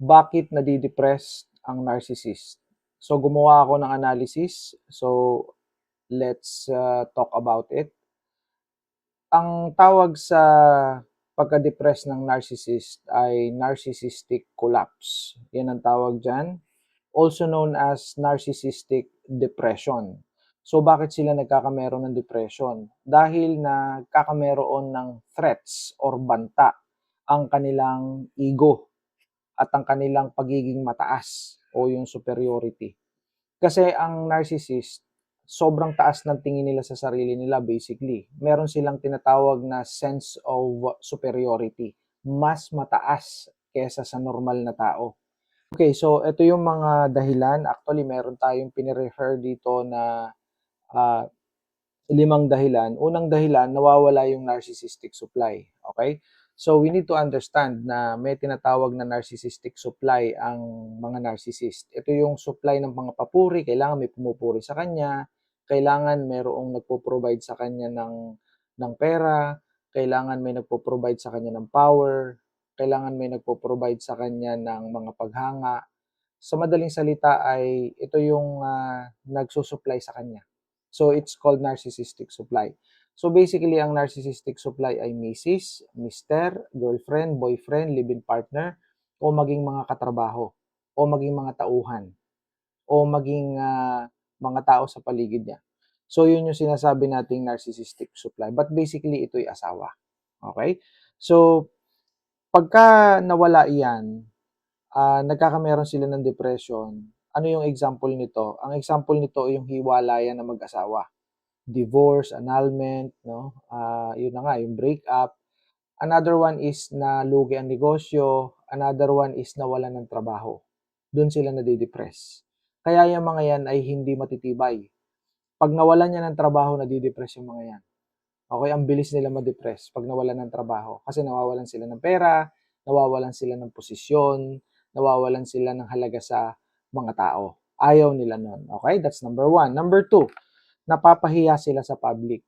Bakit nadidepress ang narcissist? So gumawa ako ng analysis. So let's talk about it. Ang tawag sa pagka-depress ng narcissist ay narcissistic collapse. Yan ang tawag dyan. Also known as narcissistic depression. So bakit sila nagkakameron ng depression? Dahil nagkakameron ng threats or banta ang kanilang ego at ang kanilang pagiging mataas o yung superiority. Kasi ang narcissist, sobrang taas ng tingin nila sa sarili nila basically. Meron silang tinatawag na sense of superiority. Mas mataas kesa sa normal na tao. Okay, so ito yung mga dahilan. Actually, meron tayong pinirefer dito na ah, 5 dahilan. Unang dahilan, nawawala yung narcissistic supply. Okay? So we need to understand na may tinatawag na narcissistic supply ang mga narcissist. Ito yung supply ng mga papuri, kailangan may pumupuri sa kanya, kailangan mayroong nagpo-provide sa kanya ng pera, kailangan may nagpo-provide sa kanya ng power, kailangan may nagpo-provide sa kanya ng mga paghanga. Sa madaling salita ay ito yung nagsusupply sa kanya. So it's called narcissistic supply. So basically, ang narcissistic supply ay Mrs., Mr., girlfriend, boyfriend, live-in partner, o maging mga katrabaho, o maging mga tauhan, o maging mga tao sa paligid niya. So yun yung sinasabi nating narcissistic supply. But basically, ito'y asawa. Okay? So pagka nawala iyan, nagkakameron sila ng depression. Ano yung example nito? Ang example nito ay yung hiwalayan ng mag-asawa. Divorce, annulment, no? Yun na nga, yung breakup. Another one is na lugi ang negosyo. Another one is nawalan ng trabaho. Doon sila nadidepress. Kaya yung mga yan ay hindi matitibay. Pag nawalan niya ng trabaho, nadidepress yung mga yan. Okay, ang bilis nila ma-depress pag nawalan ng trabaho. Kasi nawawalan sila ng pera, nawawalan sila ng posisyon, nawawalan sila ng halaga sa mga tao. Ayaw nila nun. Okay, that's number 1. Number 2, napapahiya sila sa public.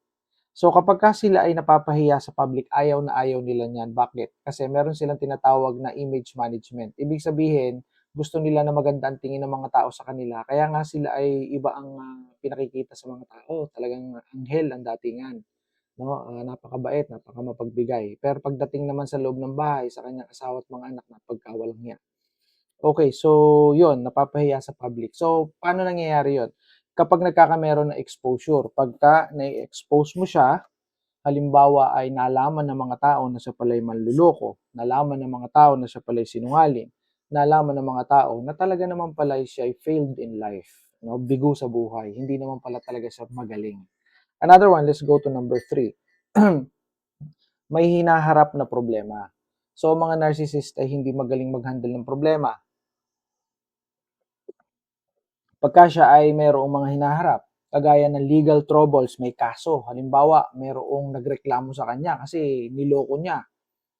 So kapag ka sila ay napapahiya sa public, ayaw na ayaw nila niyan. Bakit? Kasi meron silang tinatawag na image management. Ibig sabihin, gusto nila na maganda ang tingin ng mga tao sa kanila. Kaya nga sila ay iba ang pinakikita sa mga tao. Talagang anghel ang datingan. No? Napakabait, napakamapagbigay. Pero pagdating naman sa loob ng bahay, sa kanyang asawa at mga anak, napagkawalang niya. Okay, so yun, napapahiya sa public. So, paano nangyayari yun? Kapag nagkakameron ng exposure, pagka na-expose mo siya, halimbawa ay nalaman ng mga tao na siya pala'y manluloko, nalaman ng mga tao na siya pala'y sinungaling, nalaman ng mga tao na talaga naman pala siya ay failed in life, no? Bigo sa buhay, hindi naman pala talaga siya magaling. Another one, let's go to number 3. May hinaharap na problema. So, mga narcissist ay hindi magaling mag-handle ng problema. Pagka siya ay mayroong mga hinaharap, kagaya ng legal troubles, may kaso. Halimbawa, mayroong nagreklamo sa kanya kasi niloko niya.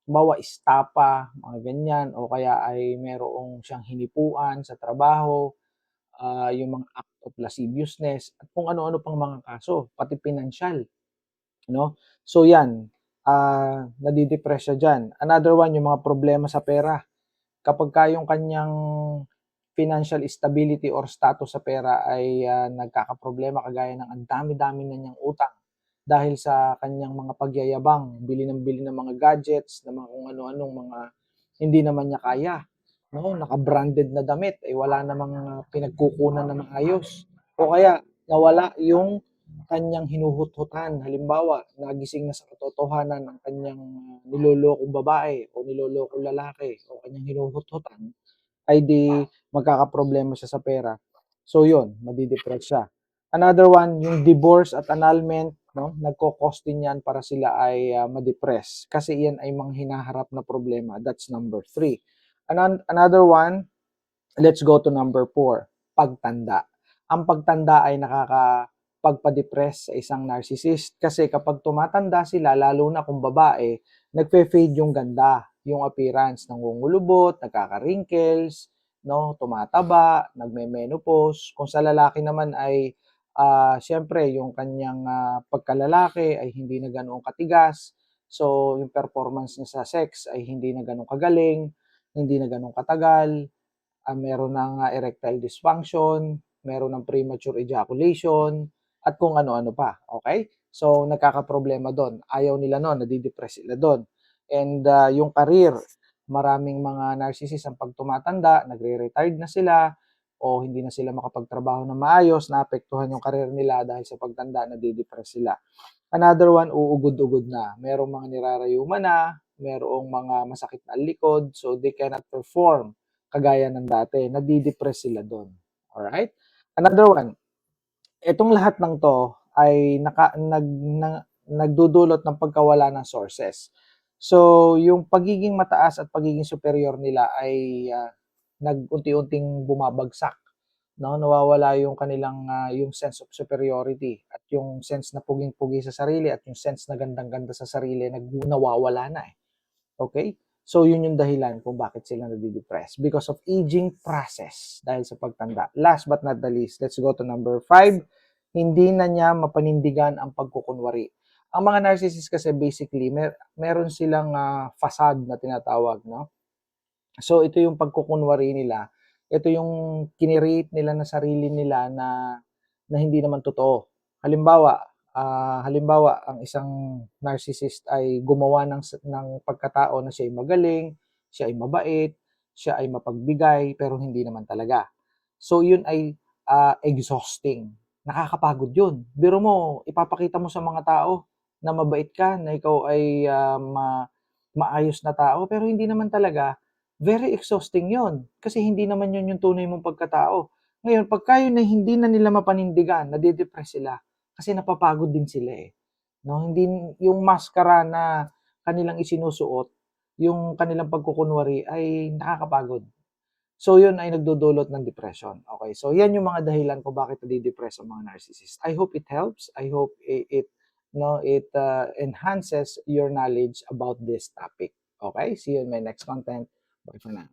Halimbawa, istapa, mga ganyan, o kaya ay mayroong siyang hinipuan sa trabaho, yung mga act of lasciviousness, at kung ano-ano pang mga kaso, pati pinansyal. No? So yan, nadidepress siya dyan. Another one, yung mga problema sa pera. Kapag ka yung kanyang financial stability or status sa pera ay nagkakaproblema kagaya ng ang dami-dami na niyang utang dahil sa kanyang mga pagyayabang, bili ng mga gadgets, ng mga kung ano-anong mga hindi naman niya kaya. No, naka-branded na damit ay wala namang pinagkukunan na maayos. O kaya nawala yung kanyang hinuhut-hutan. Halimbawa, nagising na sa katotohanan ang kanyang nilolokong babae o nilolokong lalaki o kanyang hinuhut-hutan, ay di magkakaproblema siya sa pera. So yun, madidepress siya. Another one, yung divorce at annulment, no? Nagko-cause din yan para sila ay ma-depress. Kasi yan ay mga hinaharap na problema. That's number 3. Another one, let's go to number 4, pagtanda. Ang pagtanda ay nakakapagpa-depress sa isang narcissist kasi kapag tumatanda sila, lalo na kung babae, nagfe-fade yung ganda, yung appearance, nangungulubot, nagkaka-wrinkles, no, tumataba, nagme-menopause. Kung sa lalaki naman ay siyempre yung kanyang pagkalalaki ay hindi na ganoon katigas. So yung performance niya sa sex ay hindi na ganoon kagaling. hindi na gano'n katagal, meron ng erectile dysfunction, meron ng premature ejaculation, at kung ano-ano pa, okay? So, nagkakaproblema do'n. Ayaw nila no'n, nade-depress sila do'n. And yung career, maraming mga narcissist ang 'pag tumatanda, nagre-retired na sila o hindi na sila makapagtrabaho ng maayos, naapektuhan yung career nila dahil sa pagtanda, nade-depress sila. Another one, uugod-ugod na. Merong mga nirarayuma na, merong mga masakit na likod, so they cannot perform kagaya ng dati. Nade-depress sila do'n. Alright? Another one, itong lahat ng 'to ay nagdudulot ng pagkawala ng sources. So, yung pagiging mataas at pagiging superior nila ay, nag-unti-unting bumabagsak, 'no? Nawawala yung kanilang, yung sense of superiority at yung sense na puging-pugi sa sarili at yung sense na gandang-ganda sa sarili nawawala na, eh, okey? So, yun yung dahilan kung bakit sila nade-depress because of aging process dahil sa pagtanda. Last but not the least, let's go to number 5, hindi na niya mapanindigan ang pagkukunwari. Ang mga narcissist kasi basically meron silang, facade na tinatawag, 'no? So, ito yung pagkukunwari nila, ito yung nila na sarili nila na hindi naman totoo. Halimbawa, ang isang narcissist ay gumawa ng pagkatao na siya ay magaling, siya ay mabait, siya ay mapagbigay, pero hindi naman talaga. So, yun ay, exhausting. Nakakapagod yun. Biro mo, ipapakita mo sa mga tao na mabait ka, na ikaw ay, maayos na tao, pero hindi naman talaga. Very exhausting yon kasi hindi naman yun yung tunay mong pagkatao. Ngayon, pagka yun ay hindi na nila mapanindigan, nade-depress sila kasi napapagod din sila, eh, 'no? Hindi yung maskara na kanilang isinusuot, yung kanilang pagkukunwari ay nakakapagod. So, yun ay nagdudulot ng depression. Okay, so yan yung mga dahilan kung bakit nade-depress ang mga narcissist. I hope it helps. I hope it no, it enhances your knowledge about this topic. Okay, see you in my next content. Bye for now.